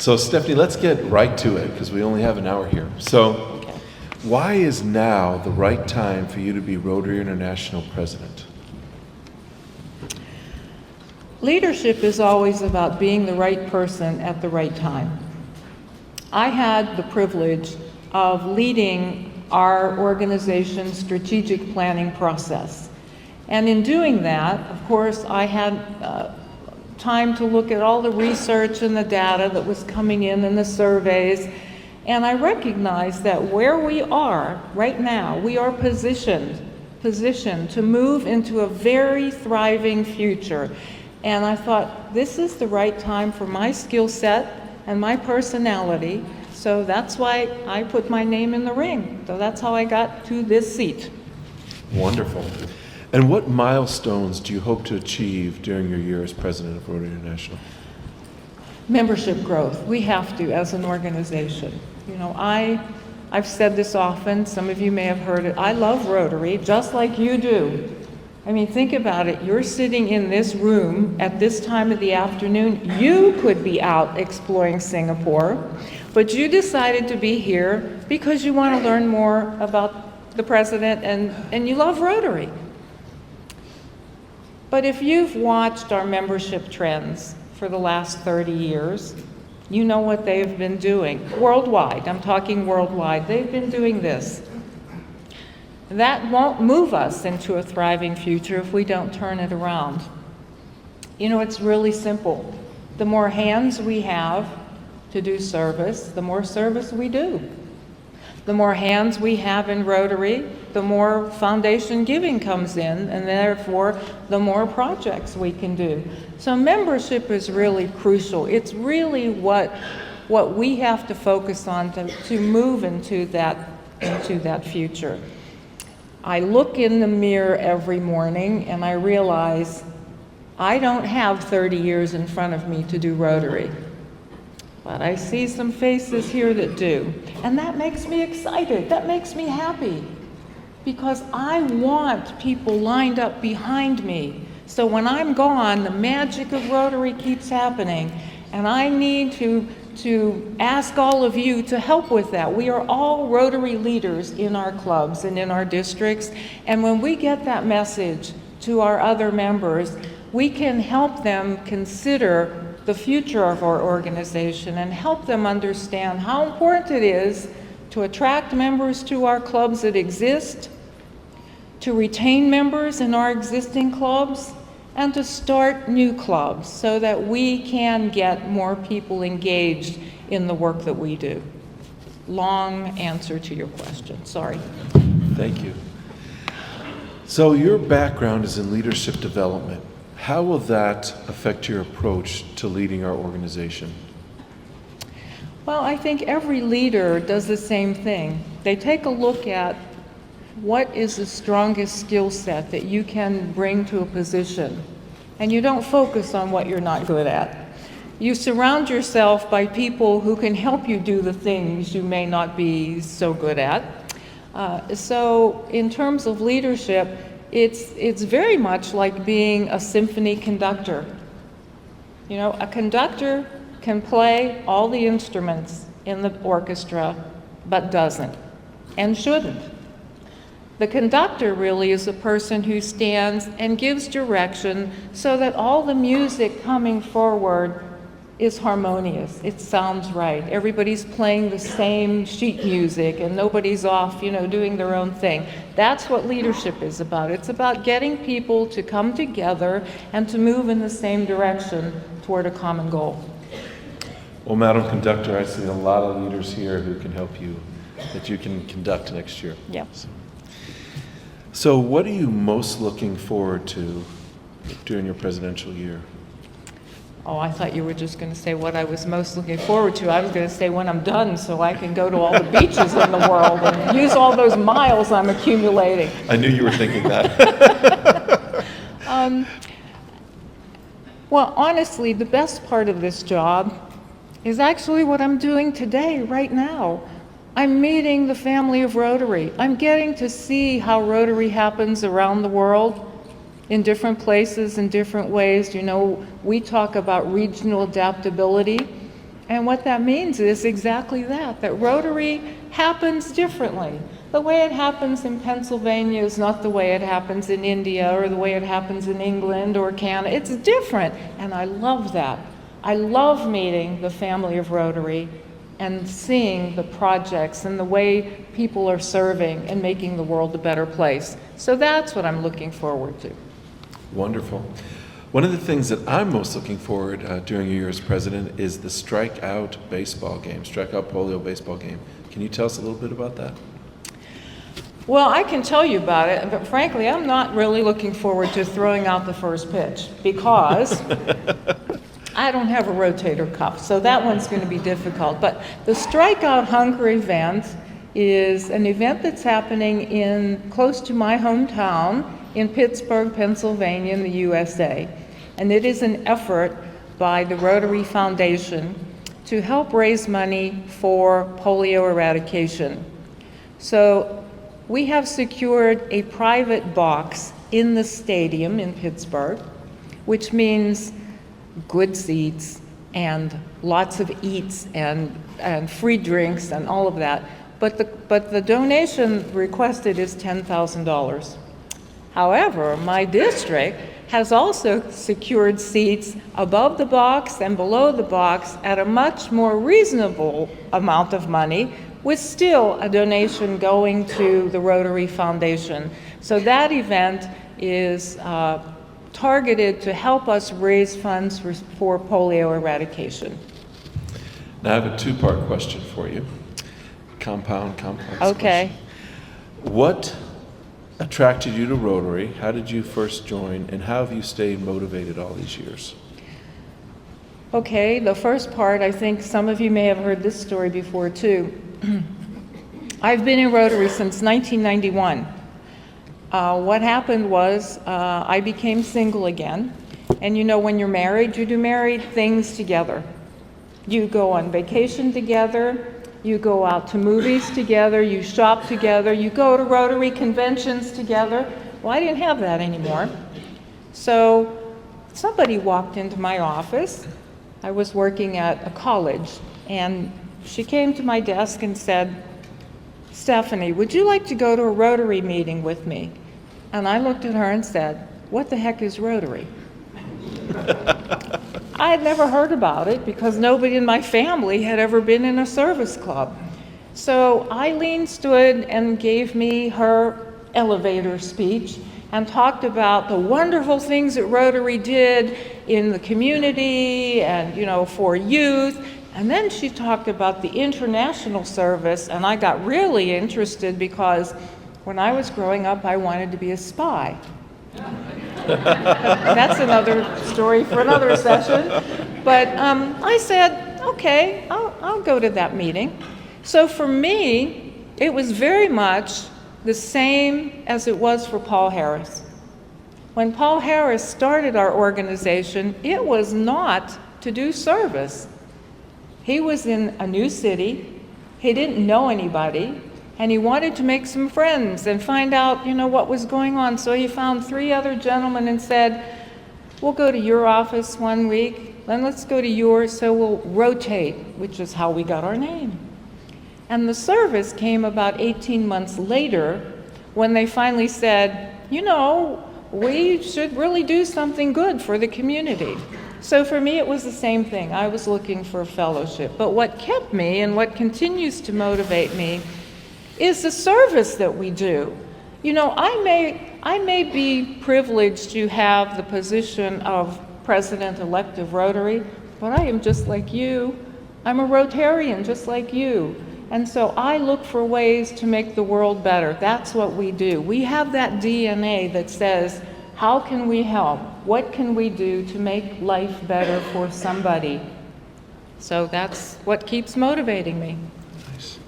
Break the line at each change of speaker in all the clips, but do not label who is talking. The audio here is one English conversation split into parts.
So Stephanie, let's get right to it because we only have an hour here. So
Okay.
why is now the right time for you to be Rotary International President?
Leadership is always about being the right person at the right time. I had the privilege of leading our organization's strategic planning process. And in doing that, of course, I had time to look at all the research and the data that was coming in and the surveys. And I recognized that where we are right now, we are positioned to move into a very thriving future. And I thought, this is the right time for my skill set and my personality. So that's why I put my name in the ring. So that's how I got to this seat.
Wonderful. And what milestones do you hope to achieve during your year as president of Rotary International?
Membership growth. We have to as an organization. You know, I've said this often, some of you may have heard it, I love Rotary just like you do. I mean, think about it. You're sitting in this room at this time of the afternoon. You could be out exploring Singapore, but you decided to be here because you want to learn more about the president and you love Rotary. But if you've watched our membership trends for the last 30 years, you know what they've been doing. Worldwide, I'm talking worldwide, they've been doing this. That won't move us into a thriving future if we don't turn it around. You know, it's really simple. The more hands we have to do service, the more service we do. The more hands we have in Rotary, the more foundation giving comes in, and therefore the more projects we can do. So membership is really crucial. It's really what we have to focus on to move into that future. I look in the mirror every morning and I realize I don't have 30 years in front of me to do Rotary. But I see some faces here that do. And that makes me excited. That makes me happy. Because I want people lined up behind me. So when I'm gone, the magic of Rotary keeps happening. And I need to ask all of you to help with that. We are all Rotary leaders in our clubs and in our districts. And when we get that message to our other members, we can help them consider the future of our organization and help them understand how important it is to attract members to our clubs that exist, to retain members in our existing clubs, and to start new clubs so that we can get more people engaged in the work that we do. Long answer to your question, sorry.
Thank you. So your background is in leadership development. How will that affect your approach to leading our organization?
Well, I think every leader does the same thing. They take a look at what is the strongest skill set that you can bring to a position, and you don't focus on what you're not good at. You surround yourself by people who can help you do the things you may not be so good at. So in terms of leadership, it's very much like being a symphony conductor. You know, a conductor can play all the instruments in the orchestra, but doesn't and shouldn't. The conductor really is a person who stands and gives direction so that all the music coming forward is harmonious. It sounds right. Everybody's playing the same sheet music and nobody's off, you know, doing their own thing. That's what leadership is about. It's about getting people to come together and to move in the same direction toward a common goal.
Well, Madam Conductor, I see a lot of leaders here who can help you, that you can conduct next year.
Yeah.
So what are you most looking forward to during your presidential year?
Oh, I thought you were just going to say what I was most looking forward to. I was going to say when I'm done so I can go to all the beaches in the world and use all those miles I'm accumulating.
I knew you were thinking that.
Well, honestly, the best part of this job is actually what I'm doing today, right now. I'm meeting the family of Rotary. I'm getting to see how Rotary happens around the world in different places, in different ways. You know, we talk about regional adaptability. And what that means is exactly that Rotary happens differently. The way it happens in Pennsylvania is not the way it happens in India or the way it happens in England or Canada. It's different, and I love that. I love meeting the family of Rotary and seeing the projects and the way people are serving and making the world a better place. So that's what I'm looking forward to.
Wonderful. One of the things that I'm most looking forward during your year as president is the strikeout polio baseball game. Can you tell us a little bit about that?
Well, I can tell you about it, but frankly, I'm not really looking forward to throwing out the first pitch because I don't have a rotator cuff, so that one's going to be difficult. But the Strikeout Hunger event is an event that's happening close to my hometown in Pittsburgh, Pennsylvania, in the USA. And it is an effort by the Rotary Foundation to help raise money for polio eradication. So we have secured a private box in the stadium in Pittsburgh, which means good seats and lots of eats and free drinks and all of that. But the donation requested is $10,000. However, my district has also secured seats above the box and below the box at a much more reasonable amount of money, with still a donation going to the Rotary Foundation. So that event is targeted to help us raise funds for polio eradication.
Now I have a two-part question for you. Complex
Okay.
question. What attracted you to Rotary? How did you first join, and how have you stayed motivated all these years?
Okay, the first part, I think some of you may have heard this story before too. I've been in Rotary since 1991. What happened was I became single again, and you know when you're married, you do married things together. You go on vacation together, you go out to movies together, you shop together, you go to Rotary conventions together. Well, I didn't have that anymore. So somebody walked into my office. I was working at a college, and she came to my desk and said, "Stephanie, would you like to go to a Rotary meeting with me?" And I looked at her and said, "What the heck is Rotary?" I had never heard about it because nobody in my family had ever been in a service club. So Eileen stood and gave me her elevator speech and talked about the wonderful things that Rotary did in the community and, you know, for youth. And then she talked about the international service, and I got really interested because when I was growing up, I wanted to be a spy. That's another story for another session. But I said, okay, I'll go to that meeting. So for me, it was very much the same as it was for Paul Harris. When Paul Harris started our organization, it was not to do service. He was in a new city, he didn't know anybody, and he wanted to make some friends and find out, you know, what was going on. So he found 3 other gentlemen and said, we'll go to your office one week, then let's go to yours, so we'll rotate, which is how we got our name. And the service came about 18 months later when they finally said, you know, we should really do something good for the community. So for me, it was the same thing. I was looking for a fellowship. But what kept me and what continues to motivate me is the service that we do. You know, I may be privileged to have the position of president-elect of Rotary, but I am just like you. I'm a Rotarian just like you. And so I look for ways to make the world better. That's what we do. We have that DNA that says, how can we help? What can we do to make life better for somebody? So that's what keeps motivating me.
Nice.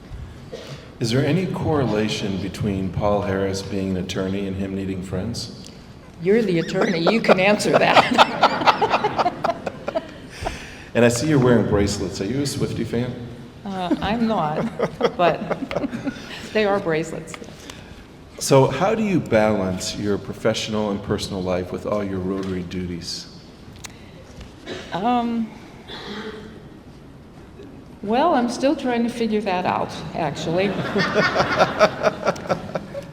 Is there any correlation between Paul Harris being an attorney and him needing friends?
You're the attorney. You can answer that.
And I see you're wearing bracelets. Are you a Swiftie fan?
I'm not, but they are bracelets.
So how do you balance your professional and personal life with all your Rotary duties?
Well, I'm still trying to figure that out, actually.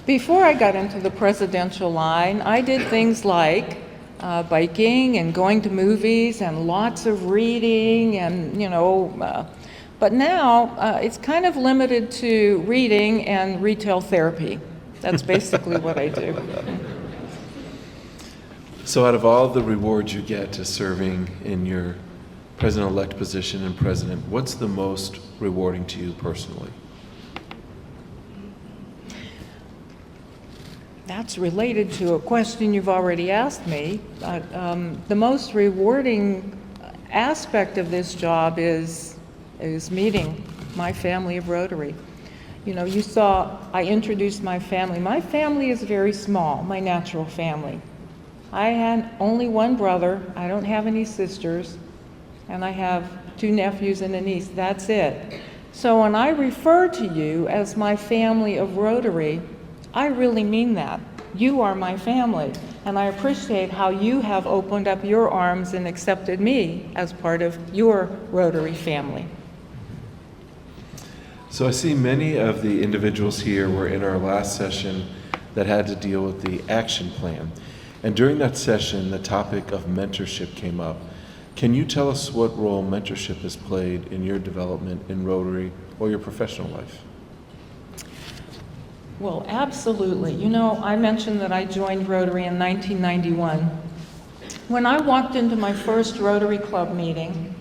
Before I got into the presidential line, I did things like biking and going to movies and lots of reading and, but now it's kind of limited to reading and retail therapy. That's basically what I do.
So out of all the rewards you get to serving in your president-elect position and president, what's the most rewarding to you personally?
That's related to a question you've already asked me. The most rewarding aspect of this job is meeting my family of Rotary. You saw I introduced my family. My family is very small, my natural family. I had only one brother, I don't have any sisters, and I have 2 nephews and a niece. That's it. So when I refer to you as my family of Rotary, I really mean that. You are my family, and I appreciate how you have opened up your arms and accepted me as part of your Rotary family.
So I see many of the individuals here were in our last session that had to deal with the action plan. And during that session, the topic of mentorship came up. Can you tell us what role mentorship has played in your development in Rotary or your professional life?
Well, absolutely. I mentioned that I joined Rotary in 1991. When I walked into my first Rotary Club meeting,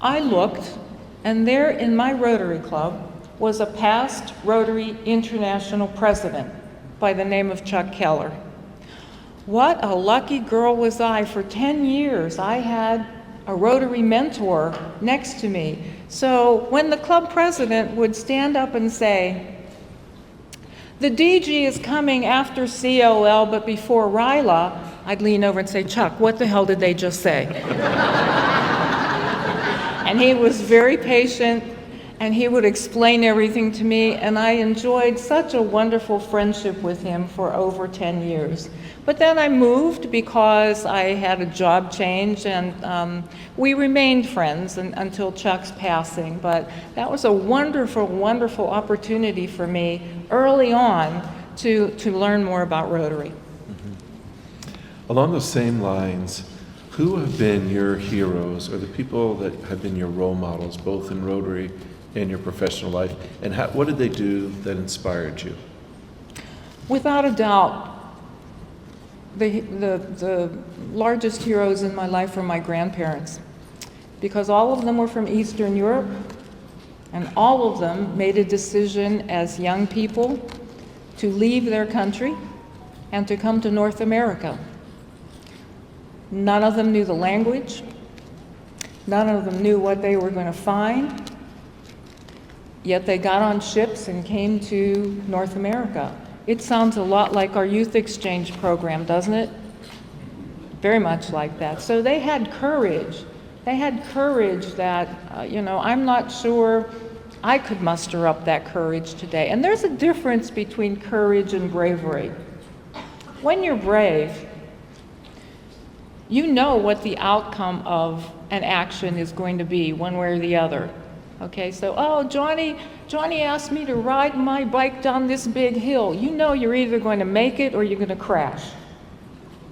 I looked, and there in my Rotary Club was a past Rotary International president by the name of Chuck Keller. What a lucky girl was I. For 10 years, I had a Rotary mentor next to me. So when the club president would stand up and say, "The DG is coming after COL, but before RILA," I'd lean over and say, "Chuck, what the hell did they just say?" And he was very patient, and he would explain everything to me, and I enjoyed such a wonderful friendship with him for over 10 years. But then I moved because I had a job change, and we remained friends until Chuck's passing. But that was a wonderful, wonderful opportunity for me early on to learn more about Rotary.
Mm-hmm. Along those same lines, who have been your heroes or the people that have been your role models, both in Rotary and your professional life, and what did they do that inspired you?
Without a doubt, the largest heroes in my life were my grandparents, because all of them were from Eastern Europe, and all of them made a decision as young people to leave their country and to come to North America. None of them knew the language. None of them knew what they were going to find. Yet they got on ships and came to North America. It sounds a lot like our youth exchange program, doesn't it? Very much like that. So they had courage. They had courage that, I'm not sure I could muster up that courage today. And there's a difference between courage and bravery. When you're brave, you know what the outcome of an action is going to be, one way or the other. Okay, so, Johnny asked me to ride my bike down this big hill. You know you're either going to make it or you're going to crash.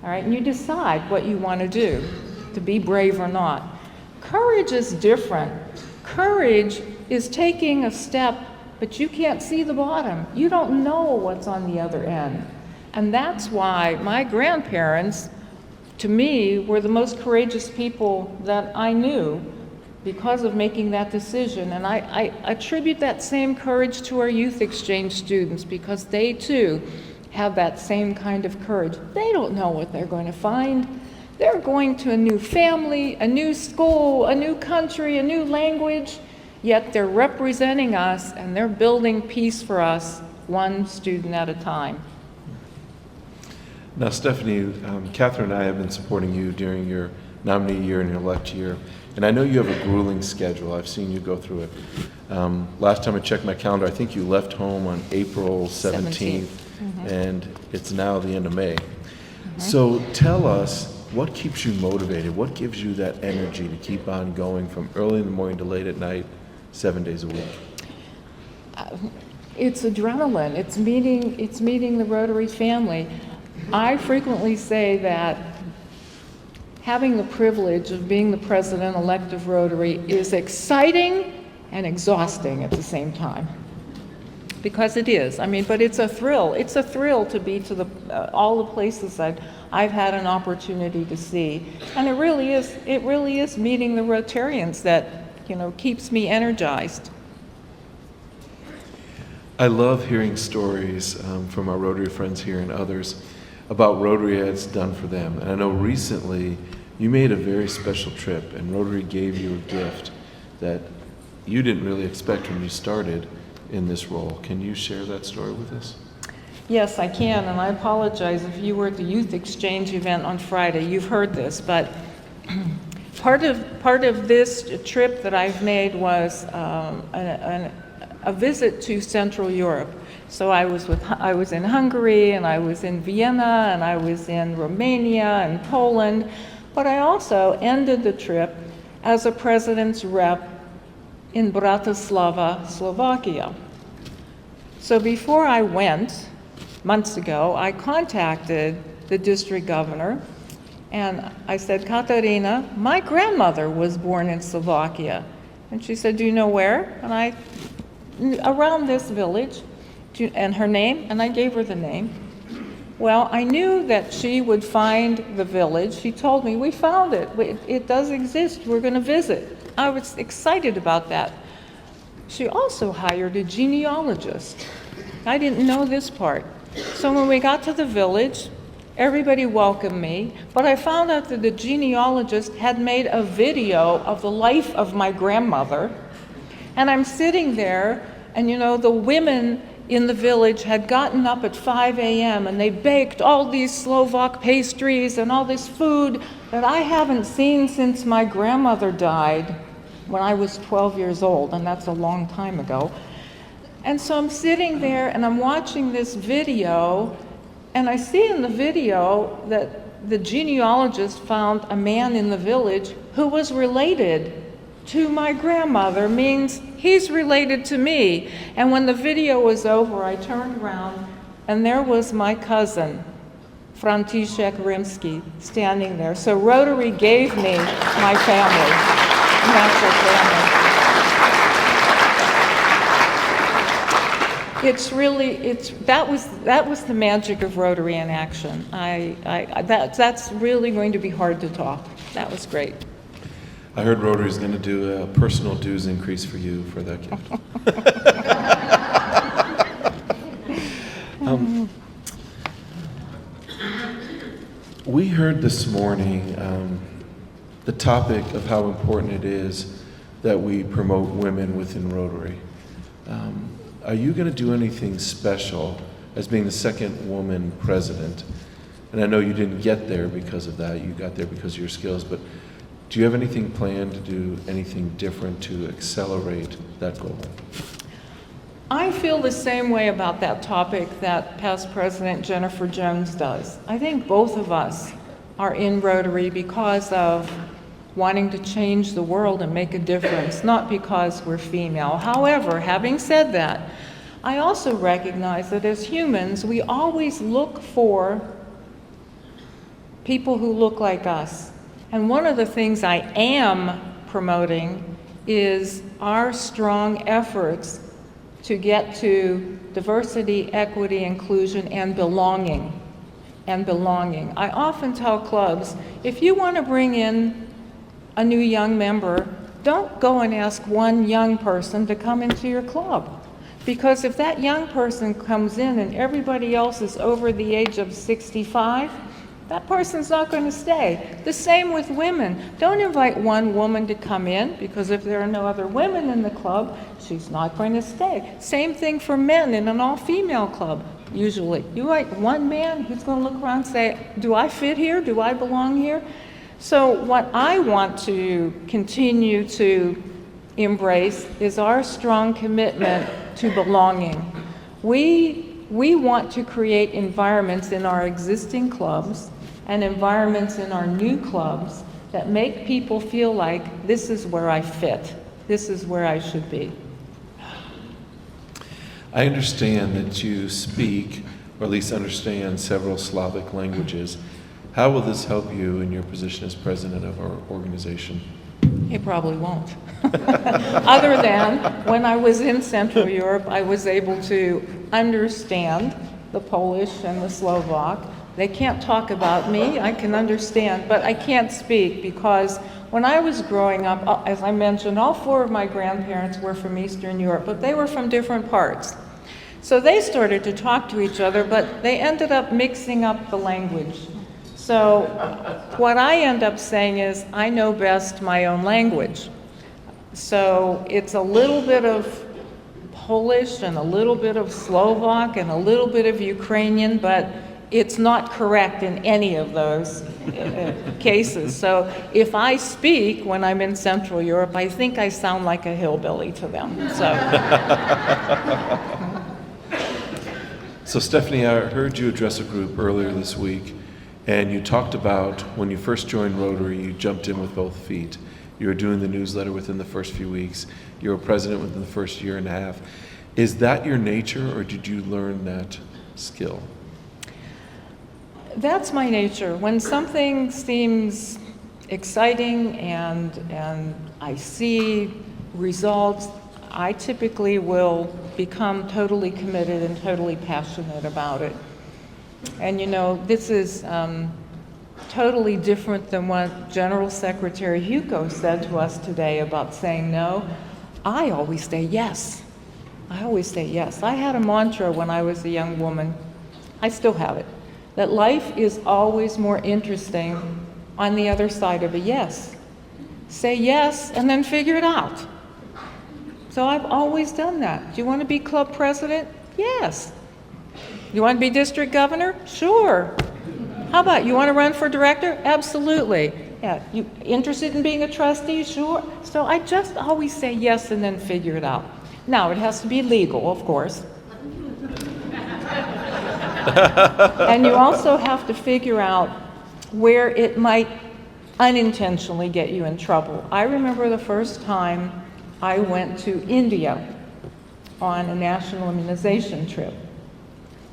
All right, and you decide what you want to do, to be brave or not. Courage is different. Courage is taking a step, but you can't see the bottom. You don't know what's on the other end. And that's why my grandparents, to me, were the most courageous people that I knew, because of making that decision. And I attribute that same courage to our youth exchange students, because they too have that same kind of courage. They don't know what they're going to find. They're going to a new family, a new school, a new country, a new language, yet they're representing us and they're building peace for us, one student at a time.
Now, Stephanie, Catherine and I have been supporting you during your nominee year and your elect year. And I know you have a grueling schedule. I've seen you go through it. Last time I checked my calendar, I think you left home on April 17th, and it's now the end of May. So tell us, what keeps you motivated? What gives you that energy to keep on going from early in the morning to late at night 7 days a week?
It's adrenaline. It's meeting the Rotary family. I frequently say that having the privilege of being the president-elect of Rotary is exciting and exhausting at the same time. Because it is. I mean, but it's a thrill. It's a thrill to be to all the places I've had an opportunity to see. And it really is meeting the Rotarians that, keeps me energized.
I love hearing stories from our Rotary friends here and others about Rotary has done for them. And I know recently you made a very special trip and Rotary gave you a gift that you didn't really expect when you started in this role. Can you share that story with us?
Yes, I can, and I apologize if you were at the youth exchange event on Friday. You've heard this, but part of this trip that I've made was a visit to Central Europe. So I was in Hungary, and I was in Vienna, and I was in Romania and Poland, but I also ended the trip as a president's rep in Bratislava, Slovakia. So before I went, months ago, I contacted the district governor and I said, Katarina, my grandmother was born in Slovakia. And she said, do you know where? And around this village, and her name, and I gave her the name. Well, I knew that she would find the village. She told me, we found it. It does exist. We're going to visit. I was excited about that. She also hired a genealogist. I didn't know this part. So when we got to the village, everybody welcomed me, but I found out that the genealogist had made a video of the life of my grandmother. And I'm sitting there, and the women in the village had gotten up at 5 a.m. and they baked all these Slovak pastries and all this food that I haven't seen since my grandmother died when I was 12 years old, and that's a long time ago. And so I'm sitting there and I'm watching this video, and I see in the video that the genealogist found a man in the village who was related to my grandmother, means he's related to me. And when the video was over, I turned around and there was my cousin, Franciszek Rimsky, standing there. So Rotary gave me my family, natural family. That was the magic of Rotary in action. That's really going to be hard to top. That was great.
I heard Rotary's going to do a personal dues increase for you for that gift. We heard this morning the topic of how important it is that we promote women within Rotary. Are you going to do anything special as being the second woman president? And I know you didn't get there because of that. You got there because of your skills, but do you have anything planned to do anything different to accelerate that goal?
I feel the same way about that topic that past President Jennifer Jones does. I think both of us are in Rotary because of wanting to change the world and make a difference, not because we're female. However, having said that, I also recognize that as humans, we always look for people who look like us. And one of the things I am promoting is our strong efforts to get to diversity, equity, inclusion, and belonging. I often tell clubs, if you want to bring in a new young member, don't go and ask one young person to come into your club. Because if that young person comes in and everybody else is over the age of 65, that person's not going to stay. The same with women. Don't invite one woman to come in, because if there are no other women in the club, she's not going to stay. Same thing for men in an all-female club, usually. You invite one man who's going to look around and say, do I fit here? Do I belong here? So what I want to continue to embrace is our strong commitment to belonging. We want to create environments in our existing clubs and environments in our new clubs that make people feel like this is where I fit. this is where I should be.
I understand that you speak, or at least understand, several Slavic languages. How will this help you in your position as president of our organization?
It probably won't. Other than when I was in Central Europe, I was able to understand the Polish and the Slovak. They can't talk about me, I can understand, but I can't speak because when I was growing up, as I mentioned, all 4 of my grandparents were from Eastern Europe, but they were from different parts. So they started to talk to each other, but they ended up mixing up the language. So what I end up saying is, I know best my own language. So it's a little bit of Polish and a little bit of Slovak and a little bit of Ukrainian, but it's not correct in any of those cases. So if I speak when I'm in Central Europe, I think I sound like a hillbilly to them.
So Stephanie, I heard you address a group earlier this week, and you talked about when you first joined Rotary, you jumped in with both feet. You were doing the newsletter within the first few weeks. You were president within the first year and a half. Is that your nature, or did you learn that skill?
That's my nature. When something seems exciting and I see results, I typically will become totally committed and totally passionate about it. And you know, this is totally different than what General Secretary Hugo said to us today about saying no. I always say yes. I always say yes. I had a mantra when I was a young woman. I still have it. That life is always more interesting on the other side of a yes. Say yes and then figure it out. So I've always done that. Do you want to be club president? Yes. You want to be district governor? Sure. How about you want to run for director? Absolutely. Yeah. You interested in being a trustee? Sure. So I just always say yes and then figure it out. Now it has to be legal, of course. And you also have to figure out where it might unintentionally get you in trouble. I remember the first time I went to India on a national immunization trip.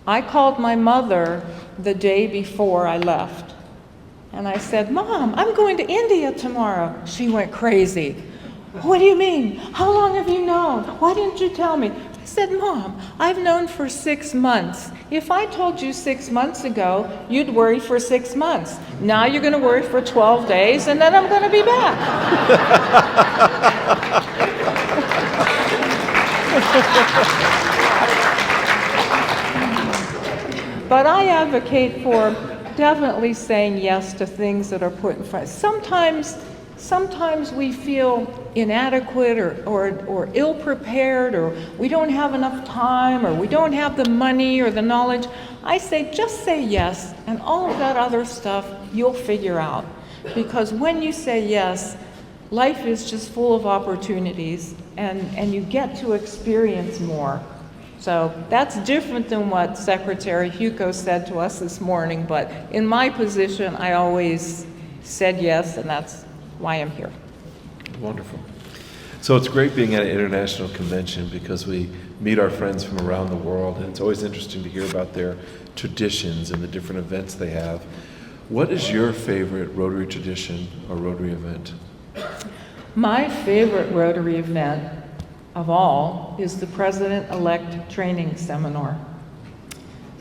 I called my mother the day before I left. And I said, "Mom, I'm going to India tomorrow." She went crazy. "What do you mean? How long have you known? Why didn't you tell me?" I said, "Mom, I've known for 6 months. If I told you 6 months ago, you'd worry for 6 months. Now you're going to worry for 12 days, and then I'm going to be back." But I advocate for definitely saying yes to things that are put in front. Sometimes we feel inadequate or ill-prepared, or we don't have enough time, or we don't have the money or the knowledge. I say, just say yes, and all of that other stuff you'll figure out. Because when you say yes, life is just full of opportunities, and you get to experience more. So that's different than what Secretary Hugo said to us this morning, but in my position, I always said yes, and that's why I'm here.
Wonderful. So it's great being at an international convention because we meet our friends from around the world, and it's always interesting to hear about their traditions and the different events they have. What is your favorite Rotary tradition or Rotary event?
My favorite Rotary event of all is the President-elect Training Seminar.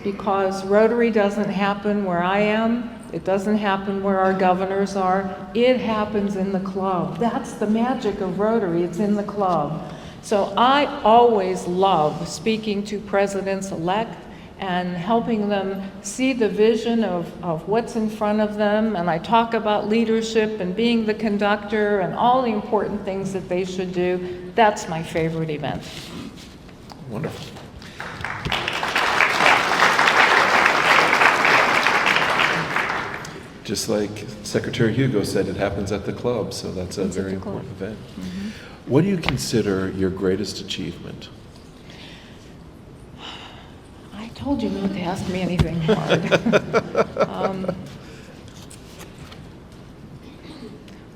Because Rotary doesn't happen where I am, it doesn't happen where our governors are, it happens in the club. That's the magic of Rotary, it's in the club. So I always love speaking to presidents-elect and helping them see the vision of what's in front of them, and I talk about leadership and being the conductor and all the important things that they should do. That's my favorite event.
Wonderful. Just like Secretary Hugo said, it happens at the club, so that's a very important event. Mm-hmm. What do you consider your greatest achievement?
I told you not to ask me anything hard.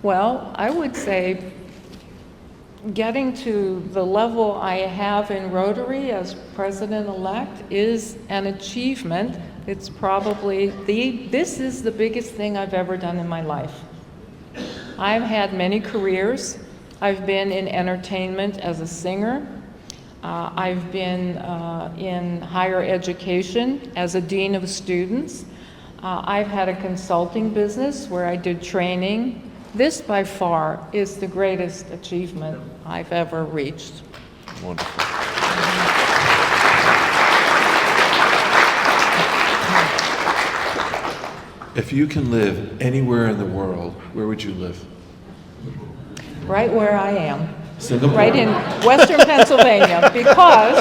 Well, I would say getting to the level I have in Rotary as president-elect is an achievement. It's probably this is the biggest thing I've ever done in my life. I've had many careers. I've been in entertainment as a singer. I've been in higher education as a dean of students. I've had a consulting business where I did training. This, by far, is the greatest achievement I've ever reached.
Wonderful. If you can live anywhere in the world, where would you live?
Right where I am.
Singapore?
Right in Western Pennsylvania, because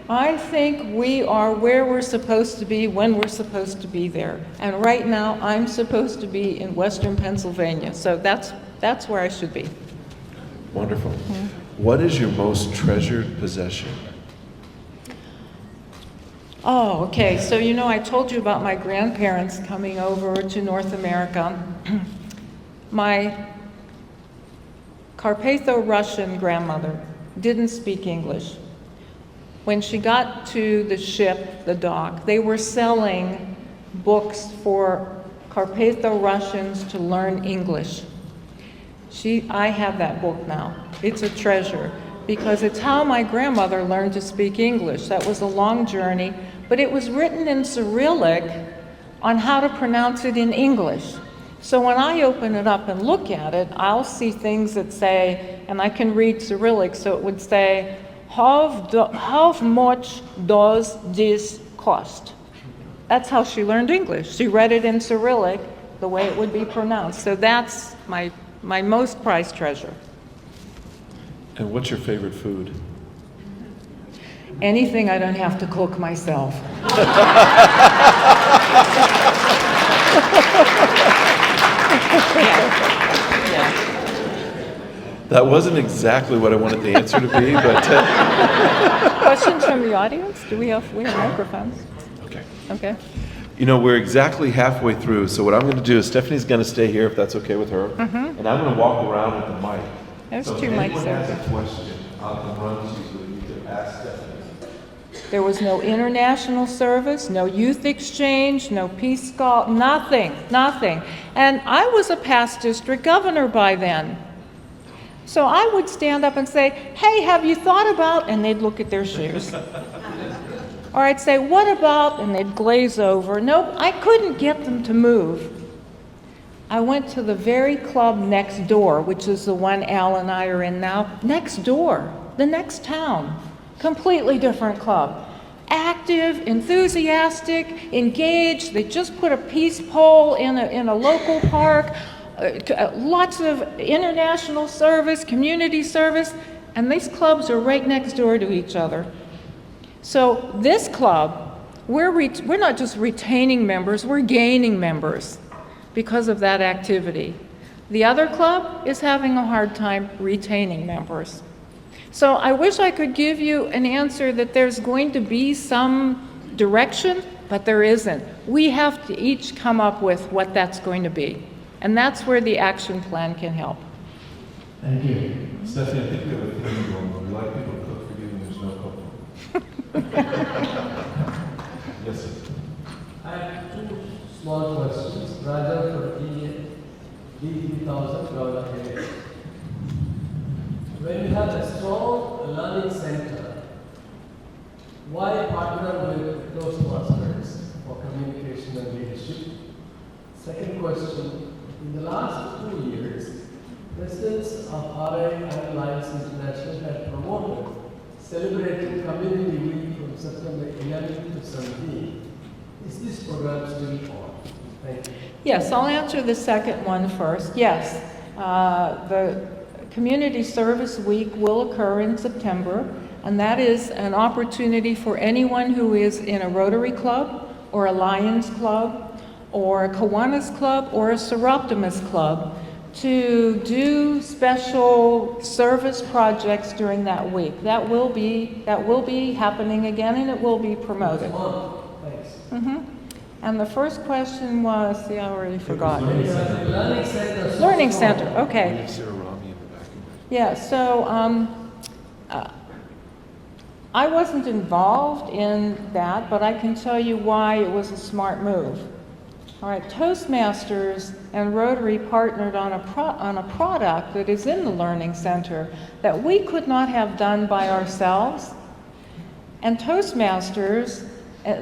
I think we are where we're supposed to be when we're supposed to be there. And right now, I'm supposed to be in Western Pennsylvania, so that's where I should be.
Wonderful. What is your most treasured possession?
Oh, okay. So, I told you about my grandparents coming over to North America. My Carpatho-Russian grandmother didn't speak English. When she got to the ship, the dock, they were selling books for Carpatho-Russians to learn English. I have that book now. It's a treasure because it's how my grandmother learned to speak English. That was a long journey, but it was written in Cyrillic on how to pronounce it in English. So when I open it up and look at it, I'll see things that say, and I can read Cyrillic, so it would say, how much does this cost? That's how she learned English. She read it in Cyrillic, the way it would be pronounced. So that's my most prized treasure.
And what's your favorite food?
Anything I don't have to cook myself.
That wasn't exactly what I wanted the answer to be, but...
Questions from the audience? We have microphones.
Okay.
Okay.
We're exactly halfway through, so what I'm going to do is Stephanie's going to stay here, if that's okay with her, and I'm going to walk around with the mic.
There's
so
two
if
mics there.
anyone has a question, I'll come run to you so that you can ask Stephanie.
There was no international service, no youth exchange, no peace call, nothing. And I was a past district governor by then. So I would stand up and say, hey, have you thought about, and they'd look at their shoes. Or I'd say, what about, and they'd glaze over. Nope, I couldn't get them to move. I went to the very club next door, which is the one Al and I are in now, next door, the next town. Completely different club. Active, enthusiastic, engaged. They just put a peace pole in a local park. Lots of international service, community service, and these clubs are right next door to each other. So this club, we're not just retaining members, we're gaining members because of that activity. The other club is having a hard time retaining members. So I wish I could give you an answer that there's going to be some direction, but there isn't. We have to each come up with what that's going to be. And that's where the action plan can help.
Thank you. Stephanie, I think you have a thing going on. We like people to cook for you when there's no cooking. Yes, sir.
I have two small questions. Raja for $30,000 area. When you have a strong learning center, why partner with Toastmasters for communication and leadership? Second question, in the last 2 years, presidents of RI and Alliance International have promoted celebrating Community Week from September 11th to 17th. Is this program still on? Thank you.
Yes, I'll answer the second one first. Yes, the Community Service Week will occur in September, and that is an opportunity for anyone who is in a Rotary Club or a Lions Club or a Kiwanis Club or a Seroptimus Club to do special service projects during that week. That will be happening again, and it will be promoted.
Thanks.
And the first question was, see, I already forgot.
Learning center.
Learning center, okay.
We have Sarah Rami in the back.
Yeah, so I wasn't involved in that, but I can tell you why it was a smart move. All right, Toastmasters and Rotary partnered on a product that is in the Learning Center that we could not have done by ourselves. And Toastmasters,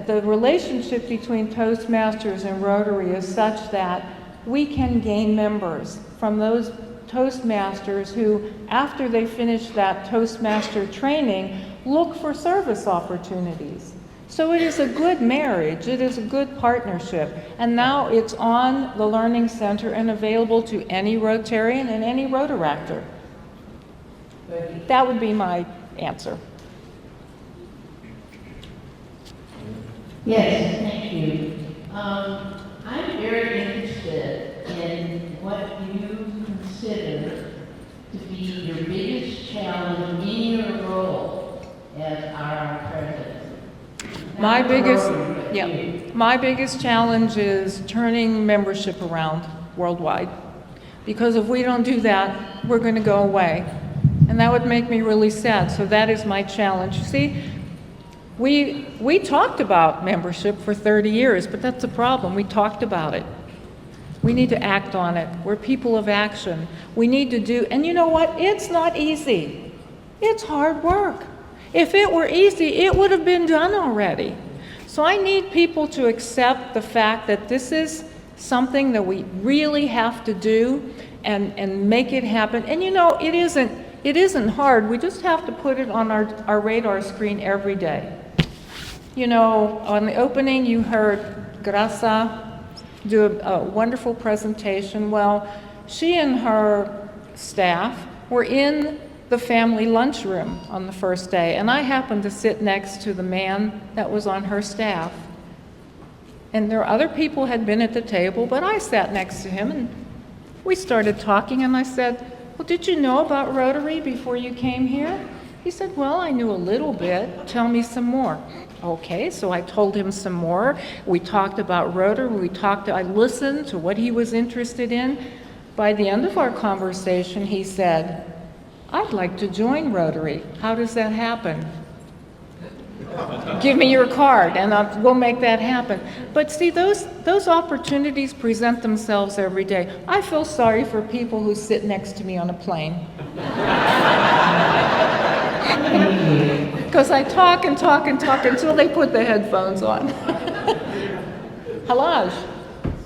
the relationship between Toastmasters and Rotary is such that we can gain members from those Toastmasters who, after they finish that Toastmaster training, look for service opportunities. So it is a good marriage, it is a good partnership, and now it's on the Learning Center and available to any Rotarian and any Rotaractor.
Thank you.
That would be my answer.
Yes, thank you. I'm very interested in what you consider to be your biggest challenge in your role as our president.
My
Not
biggest,
Rotary, but
yeah,
you.
my biggest challenge is turning membership around worldwide. Because if we don't do that, we're going to go away. And that would make me really sad. So that is my challenge. See, we talked about membership for 30 years, but that's a problem. We talked about it. We need to act on it. We're people of action. We need to do, and you know what? It's not easy. It's hard work. If it were easy, it would have been done already. So I need people to accept the fact that this is something that we really have to do and make it happen. And you know, it isn't hard. We just have to put it on our radar screen every day. You know, on the opening you heard Graça do a wonderful presentation. Well, she and her staff were in the family lunchroom on the first day, and I happened to sit next to the man that was on her staff. And there were other people had been at the table, but I sat next to him, and we started talking, and I said, well, did you know about Rotary before you came here? He said, well, I knew a little bit. Tell me some more. Okay, so I told him some more. We talked about Rotary. I listened to what he was interested in. By the end of our conversation, he said, I'd like to join Rotary. How does that happen? Give me your card and we'll make that happen. But see, those opportunities present themselves every day. I feel sorry for people who sit next to me on a plane. Because I talk and talk and talk until they put the headphones on. Halaj.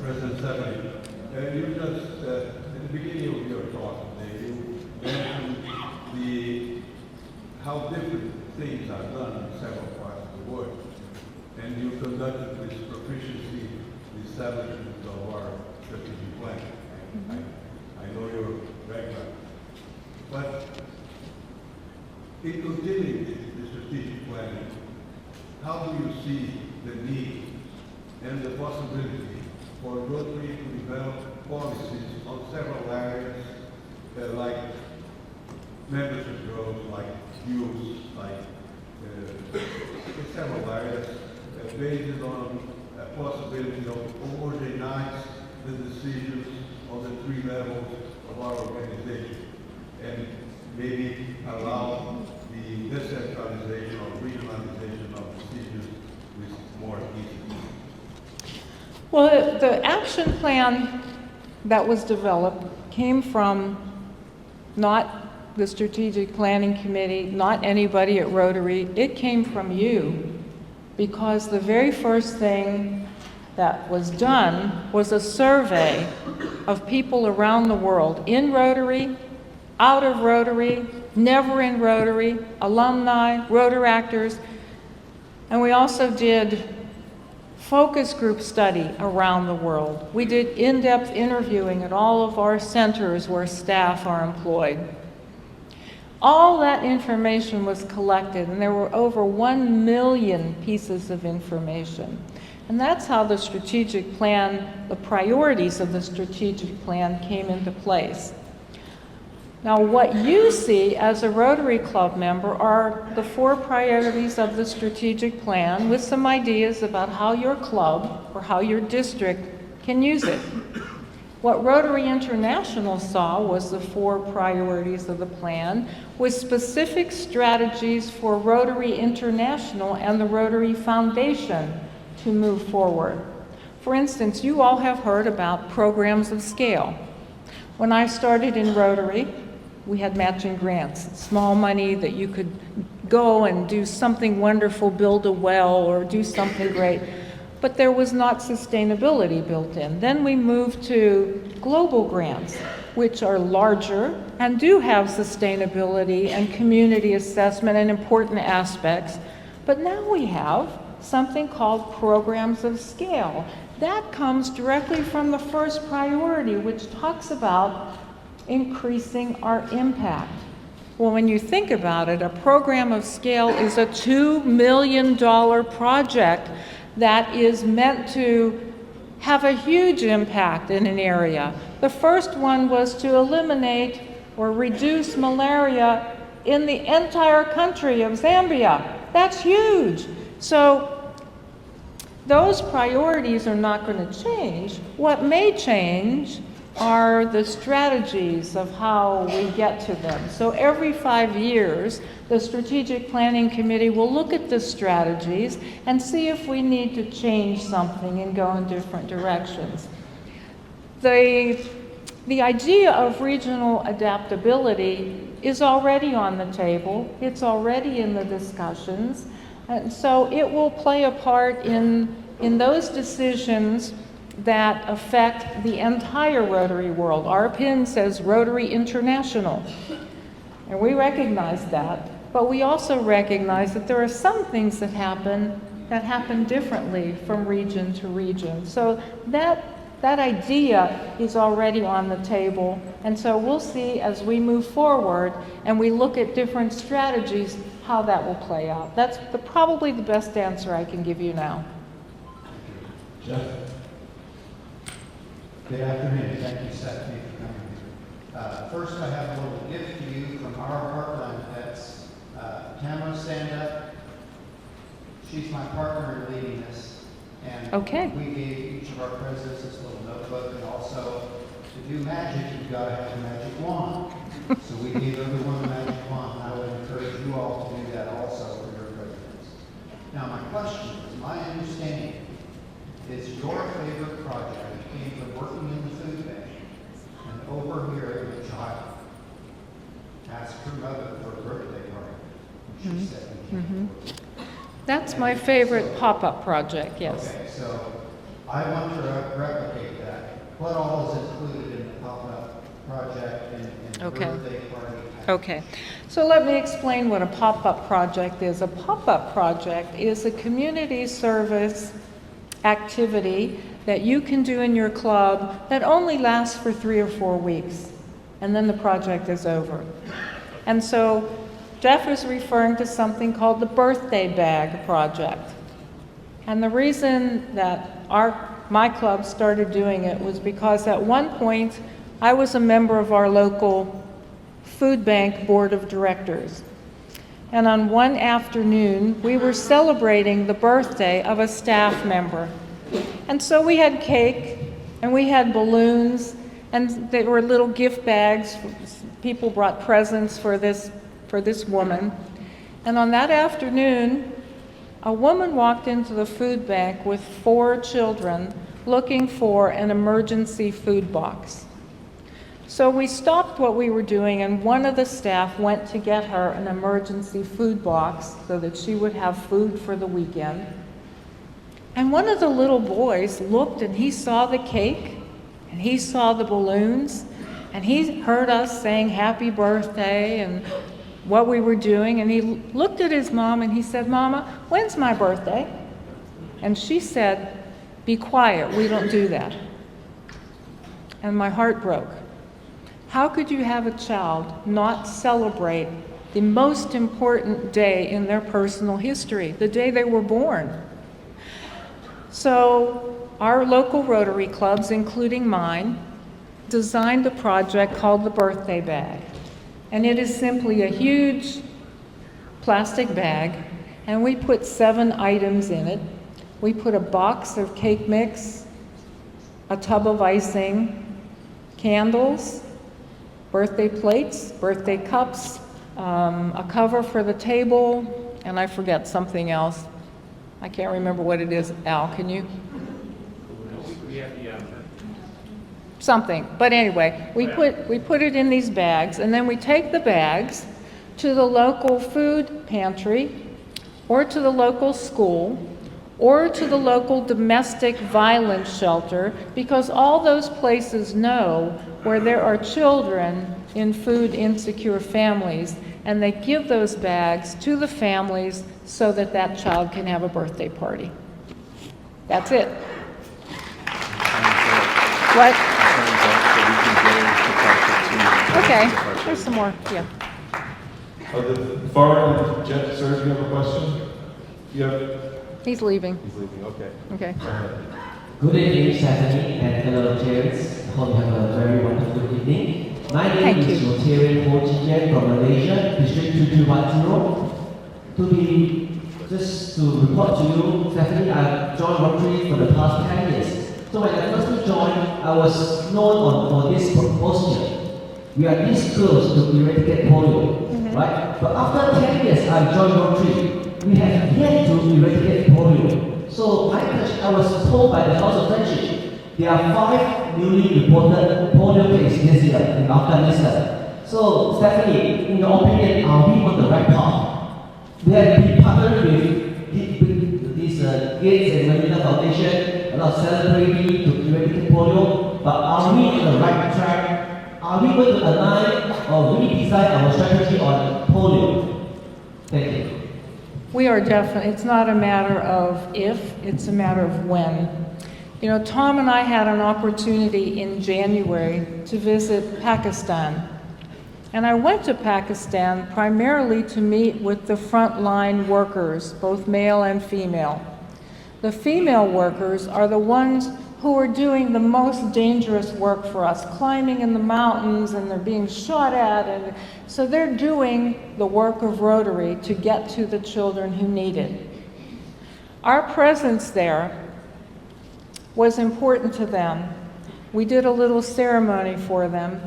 President Stephanie, you just, at the beginning of your talk today, you mentioned how different things are done in several parts of the world. And you conducted this proficiency, the establishment of our strategic plan. I know your background. But in continuing the strategic planning, how do you see the need and the possibility for Rotary to develop policies on several areas like membership growth, like youth, like several areas based on a possibility of homogenize the decisions on the three levels of our organization and maybe allow the decentralization or regionalization of decisions with more ease?
Well, the action plan that was developed came from not the Strategic Planning Committee, not anybody at Rotary. It came from you, because the very first thing that was done was a survey of people around the world, in Rotary, out of Rotary, never in Rotary, alumni, Rotaractors, and we also did focus group study around the world. We did in-depth interviewing at all of our centers where staff are employed. All that information was collected, and there were over 1 million pieces of information. And that's how the strategic plan, the priorities of the strategic plan came into place. Now, what you see as a Rotary Club member are the 4 priorities of the strategic plan with some ideas about how your club or how your district can use it. What Rotary International saw was the 4 priorities of the plan with specific strategies for Rotary International and the Rotary Foundation to move forward. For instance, you all have heard about programs of scale. When I started in Rotary, we had matching grants, small money that you could go and do something wonderful, build a well or do something great, but there was not sustainability built in. Then we moved to global grants, which are larger and do have sustainability and community assessment and important aspects, but now we have something called programs of scale. That comes directly from the first priority, which talks about increasing our impact. Well, when you think about it, a program of scale is a $2 million project that is meant to have a huge impact in an area. The first one was to eliminate or reduce malaria in the entire country of Zambia. That's huge. So those priorities are not going to change. What may change are the strategies of how we get to them. So every 5 years, the Strategic Planning Committee will look at the strategies and see if we need to change something and go in different directions. The idea of regional adaptability is already on the table. It's already in the discussions. And so it will play a part in those decisions that affect the entire Rotary world. Our pin says Rotary International, and we recognize that, but we also recognize that there are some things that happen differently from region to region. So that idea is already on the table, and so we'll see as we move forward and we look at different strategies how that will play out. That's probably the best answer I can give you now.
Jeff? Good afternoon. Thank you, Stephanie, for coming here. First, I have a little gift to you from our Heartland Pets. Tamara, stand up. She's my partner in leading this. And
Okay.
we gave each of our presidents this little notebook, and also, to do magic, you've got to have a magic wand. So we gave everyone a magic wand. I would encourage you all to do that also for your presidents. Now, my question is, my understanding is your favorite project came from working in the food bank and over here at the child asked her mother for a birthday party. She said, we can't afford it.
That's my favorite pop-up project, yes.
Okay, so I want to replicate that. What all is included in the pop-up project and the
Okay.
birthday party?
Okay, so let me explain what a pop-up project is. A pop-up project is a community service activity that you can do in your club that only lasts for 3 or 4 weeks, and then the project is over. And so Jeff is referring to something called the birthday bag project. And the reason that my club started doing it was because at one point I was a member of our local food bank board of directors. And on one afternoon, we were celebrating the birthday of a staff member. And so we had cake, and we had balloons, and there were little gift bags. People brought presents for this woman. And on that afternoon, a woman walked into the food bank with 4 children looking for an emergency food box. So we stopped what we were doing, and one of the staff went to get her an emergency food box so that she would have food for the weekend. And one of the little boys looked, and he saw the cake, and he saw the balloons, and he heard us saying happy birthday and what we were doing, and he looked at his mom and he said, "Mama, when's my birthday?" And she said, "Be quiet, we don't do that." And my heart broke. How could you have a child not celebrate the most important day in their personal history, the day they were born? So our local Rotary clubs, including mine, designed a project called the Birthday Bag. And it is simply a huge plastic bag, and we put 7 items in it. We put a box of cake mix, a tub of icing, candles, birthday plates, birthday cups, a cover for the table, and I forget something else. I can't remember what it is. Al, can you? Something. But anyway, we put it in these bags, and then we take the bags to the local food pantry, or to the local school, or to the local domestic violence shelter, because all those places know where there are children in food insecure families, and they give those bags to the families so that that child can have a birthday party. That's it. What? Okay, there's some more, yeah.
The far Jeff, sir, do you have a question? You have?
He's leaving.
He's leaving, okay.
Okay.
Good evening, Stephanie, and fellow Rotarians. Hope you have a very wonderful evening. My name
Thank
is
you.
Rotarian Ho Chi from Malaysia, District 2210. Just to report to you, Stephanie, I've joined Rotary for the past 10 years. So when I first joined, I was known for this posture. We are this close to eradicate polio, right? But after 10 years, I joined Rotary. We have yet to eradicate polio. So I was told by the House of Friendship, there are 5 newly reported polio cases this year in Afghanistan. So Stephanie, in your opinion, are we on the right path? We have been partnered with this Gates and Melinda Foundation, a lot of celebrating to eradicate polio, but are we on the right track? Are we going to align or redesign our strategy on polio? Thank you.
We are definitely, it's not a matter of if, it's a matter of when. You know, Tom and I had an opportunity in January to visit Pakistan. And I went to Pakistan primarily to meet with the frontline workers, both male and female. The female workers are the ones who are doing the most dangerous work for us, climbing in the mountains, and they're being shot at, and so they're doing the work of Rotary to get to the children who need it. Our presence there was important to them. We did a little ceremony for them,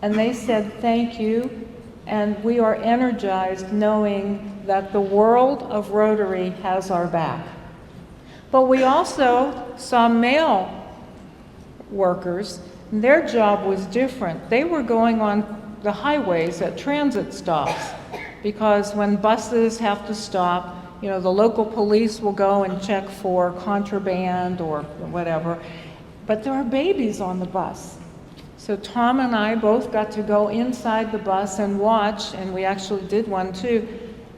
and they said thank you, and we are energized knowing that the world of Rotary has our back. But we also saw male workers, and their job was different. They were going on the highways at transit stops, because when buses have to stop, you know, the local police will go and check for contraband or whatever, but there are babies on the bus. So Tom and I both got to go inside the bus and watch, and we actually did one too,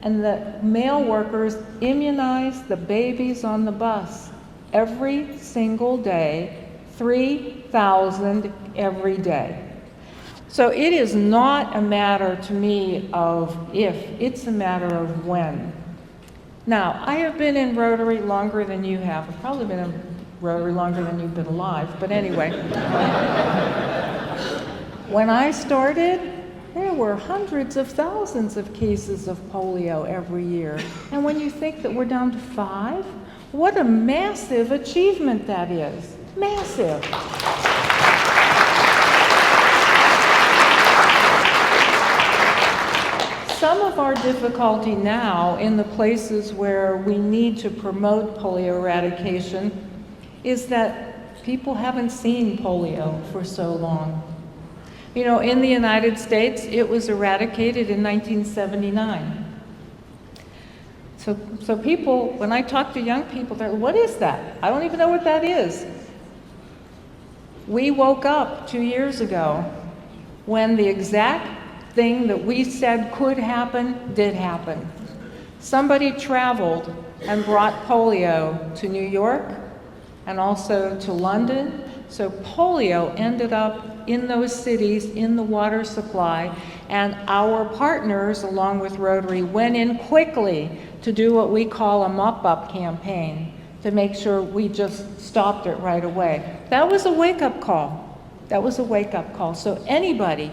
and the male workers immunize the babies on the bus every single day, 3,000 every day. So it is not a matter to me of if, it's a matter of when. Now, I have been in Rotary longer than you have. I've probably been in Rotary longer than you've been alive, but anyway. When I started, there were hundreds of thousands of cases of polio every year. And when you think that we're down to 5, what a massive achievement that is. Massive. Some of our difficulty now in the places where we need to promote polio eradication is that people haven't seen polio for so long. You know, in the United States, it was eradicated in 1979. So people, when I talk to young people, they're like, what is that? I don't even know what that is. We woke up 2 years ago when the exact thing that we said could happen did happen. Somebody traveled and brought polio to New York and also to London. So polio ended up in those cities, in the water supply, and our partners, along with Rotary, went in quickly to do what we call a mop-up campaign to make sure we just stopped it right away. That was a wake-up call. That was a wake-up call. So anybody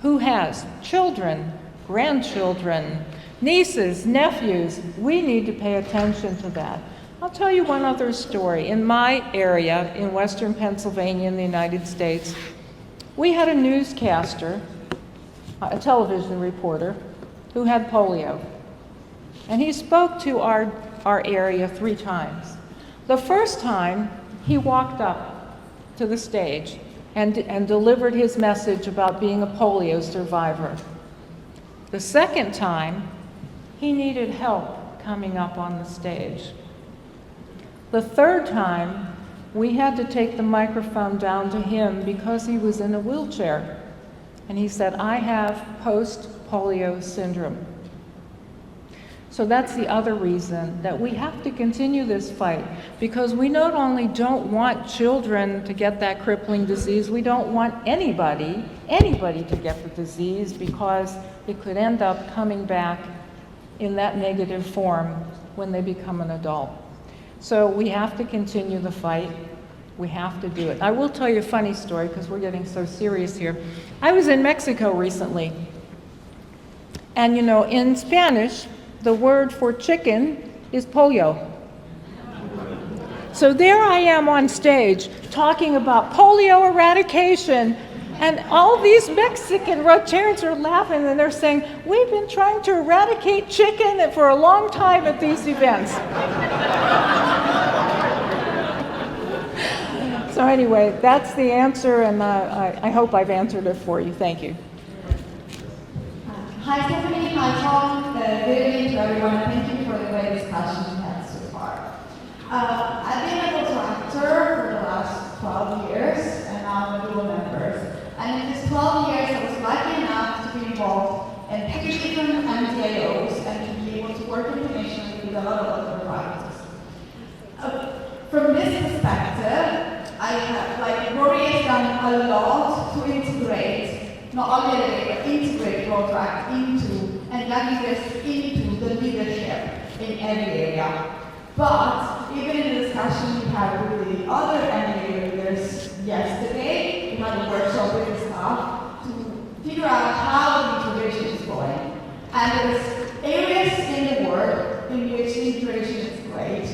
who has children, grandchildren, nieces, nephews, we need to pay attention to that. I'll tell you one other story. In my area, in Western Pennsylvania in the United States, we had a newscaster, a television reporter, who had polio. And he spoke to our area 3 times. The first time, he walked up to the stage and delivered his message about being a polio survivor. The second time, he needed help coming up on the stage. The third time, we had to take the microphone down to him because he was in a wheelchair. And he said, I have post-polio syndrome. So that's the other reason that we have to continue this fight, because we not only don't want children to get that crippling disease, we don't want anybody to get the disease, because it could end up coming back in that negative form when they become an adult. So we have to continue the fight. We have to do it. I will tell you a funny story because we're getting so serious here. I was in Mexico recently. And you know, in Spanish, the word for chicken is pollo. So there I am on stage talking about polio eradication. And all these Mexican Rotarians are laughing and they're saying, we've been trying to eradicate chicken for a long time at these events. So anyway, that's the answer, and I hope I've answered it for you. Thank you.
Hi Stephanie, hi Tom, good evening to everyone, and thank you for the great discussion we had so far. I've been a contractor for the last 12 years, and now I'm a dual member. And in these 12 years, I was lucky enough to be involved in 3 different MDAOs and to be able to work internationally with a lot of other practices. From this perspective, I have, like, Rotary has done a lot to integrate, not only but integrate Rotary into, and young leaders into the leadership in every area. But even in the discussion we had with the other MDA leaders yesterday, we had a workshop with the staff to figure out how the integration is going. And there's areas in the world in which the integration is great,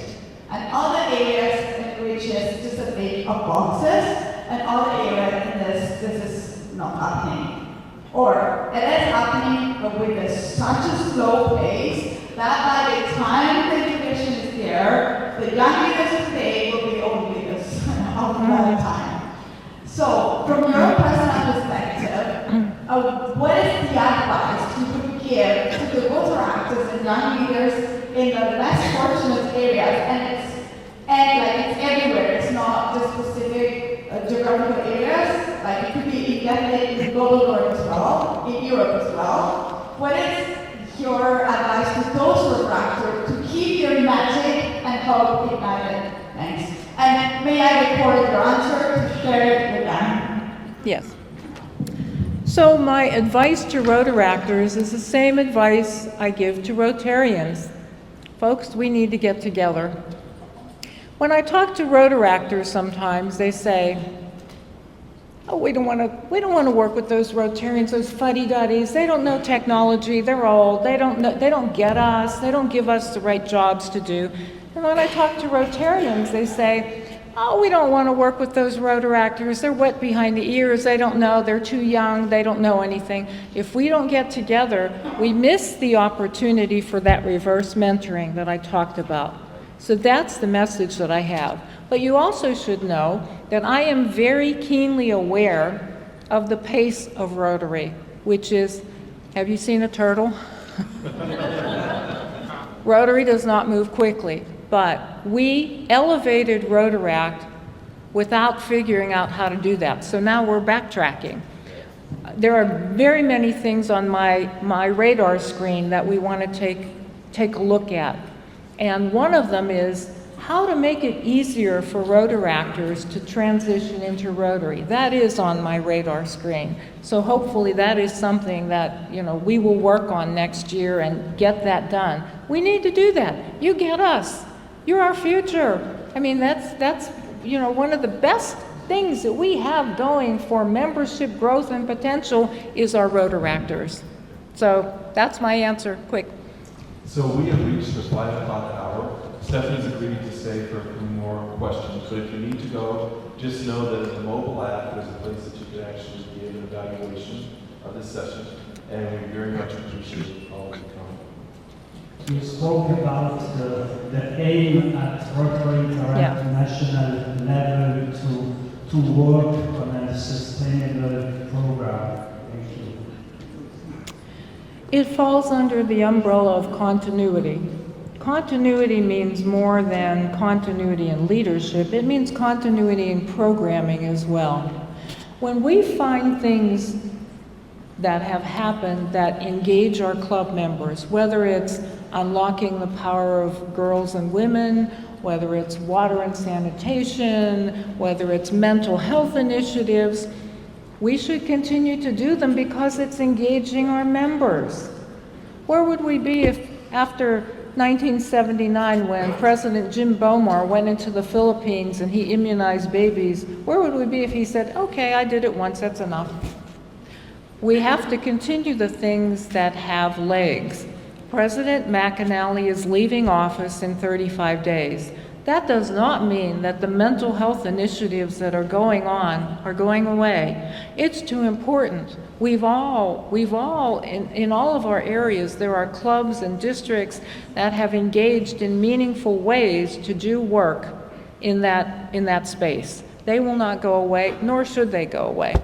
and other areas in which it's just a big of boxes, and other areas in this is not happening. Or it is happening, but with such a slow pace that by the time the integration is there, the young leaders today will be old leaders of another time. So, from your personal perspective, what is the advice you would give to the voter actors and young leaders in the less fortunate areas? And it's everywhere. It's not just specific geographical areas. Like it could be definitely in the global north as well, in Europe as well. What is your advice to those voter actors to keep your magic and hope ignited? Thanks. And may I record your answer to share it with them?
Yes. So my advice to Rotaractors is the same advice I give to Rotarians. Folks, we need to get together. When I talk to Rotaractors sometimes, they say, oh, we don't want to work with those Rotarians, those fuddy-duddies. They don't know technology, they're old, they don't get us, they don't give us the right jobs to do. And when I talk to Rotarians, they say, oh, we don't want to work with those Rotaractors, they're wet behind the ears, they don't know, they're too young, they don't know anything. If we don't get together, we miss the opportunity for that reverse mentoring that I talked about. So that's the message that I have. But you also should know that I am very keenly aware of the pace of Rotary, which is, have you seen a turtle? Rotary does not move quickly, but we elevated Rotaract without figuring out how to do that. So now we're backtracking. There are very many things on my radar screen that we want to take a look at. And one of them is how to make it easier for Rotaractors to transition into Rotary. That is on my radar screen. So hopefully that is something that, you know, we will work on next year and get that done. We need to do that. You get us. You're our future. I mean, that's you know, one of the best things that we have going for membership growth and potential is our Rotaractors. So that's my answer, quick.
So we have reached the 5 o'clock hour. Stephanie's agreed to stay for a few more questions, but if you need to go, just know that in the mobile app, there's a place that you can actually give an evaluation of this session, and we very much appreciate all of you coming.
You spoke about the aim at Rotary national level to work on a sustainable program. Thank you.
It falls under the umbrella of continuity. Continuity means more than continuity in leadership. It means continuity in programming as well. When we find things that have happened that engage our club members, whether it's unlocking the power of girls and women, whether it's water and sanitation, whether it's mental health initiatives, we should continue to do them because it's engaging our members. Where would we be if after 1979, when President Jim Bomar went into the Philippines and he immunized babies, where would we be if he said, okay, I did it once, that's enough? We have to continue the things that have legs. President McAnally is leaving office in 35 days. That does not mean that the mental health initiatives that are going on are going away. It's too important. We've all, in all of our areas, there are clubs and districts that have engaged in meaningful ways to do work in that space. They will not go away, nor should they go away.